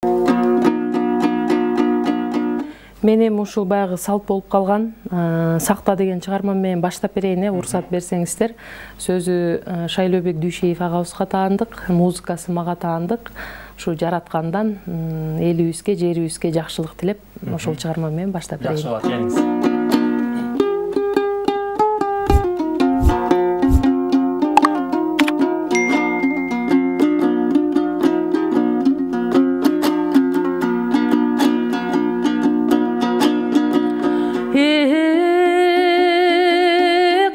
Мен эми ушул баягы салт болуп калган Сакта деген чыгарма менен баштап берейин, уруксат берсеңиздер. Сөзү Шайлообек Дүйшеев агабызга таандык, музыкасы мага таандык. Ушу жараткандан элибизге, жерибизге жакшылык тилеп, ошол чыгарма менен баштап берейин. Жакшы болот, келиңиз.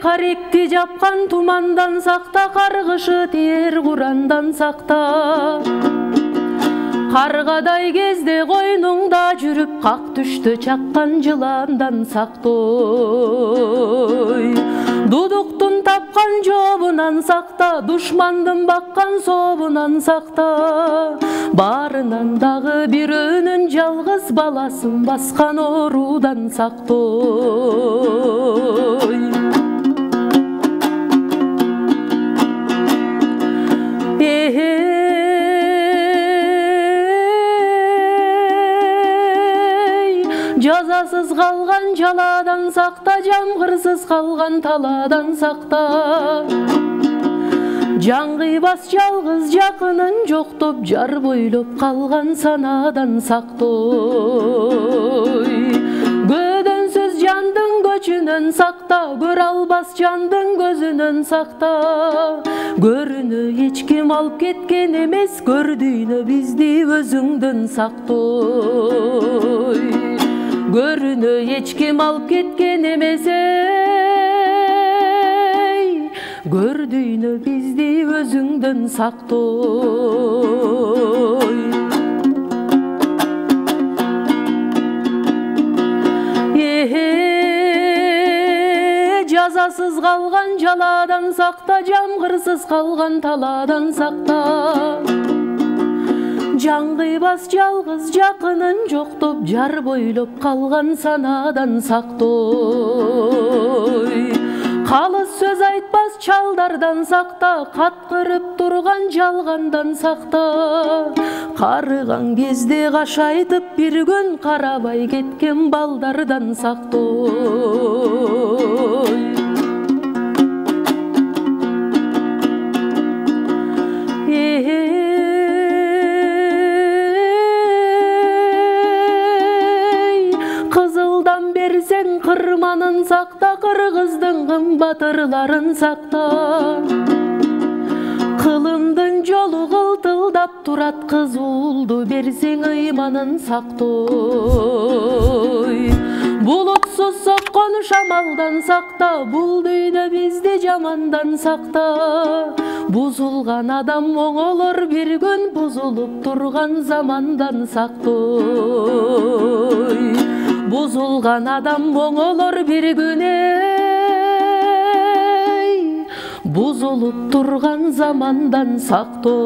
Каректи жапкан тумандан сакта, каргышы тиер курандан сакта. Каргадай кезде койнуңда жүрүп, как түштө чаккан жыландан сактой. Дудуктун тапкан жообунан сакта, душмандын баккан сообунан сакта. Баарынан дагы бирөөнүн жалгыз баласын баскан оорудан сактой. Жазасыз калган жаладан сакта, жамгырсыз калган таладан сакта. Жан кыйбас жалгыз жакынын жоктоп, жар бойлоп калган санадан сактой. Көдөнсүз жандын көчүнөн сакта, көрө албас жандын көзүнөн сакта. Көрүнө эч ким алып кеткен эмес, көрдүйнө бизди өзүңдөн сактой. Көрүнө эч ким алып кеткен эмес, көрдүйнө бизди өзүңдөн сактой. Жазасыз калган жаладан сакта, жамгырсыз калган таладан сакта. Жан кыйбас жалгыз жакынын жоктоп, жар бойлоп калган санадан сактой. Калыс сөз айтпас чалдардан сакта, каткырып турган жалгандан сакта. Карыган кезде каш айтып бир күн, карабай кеткен балдардан сактой. Кызылдан берсең кырманын сакта, кыргыздын кымбатырларын сакта. Кылымдын жолу кылтылдап турат, кыз уулду берсең ыйманын сактой. Булутсуз соккон шамалдан сакта, бул дүйнө бизди жамандан сакта. Бузулган адам оңолор бир күн, бузулуп турган замандан сактой. Buzulgan adam oңолор bir güne, buzulup turgan zamandan sakto.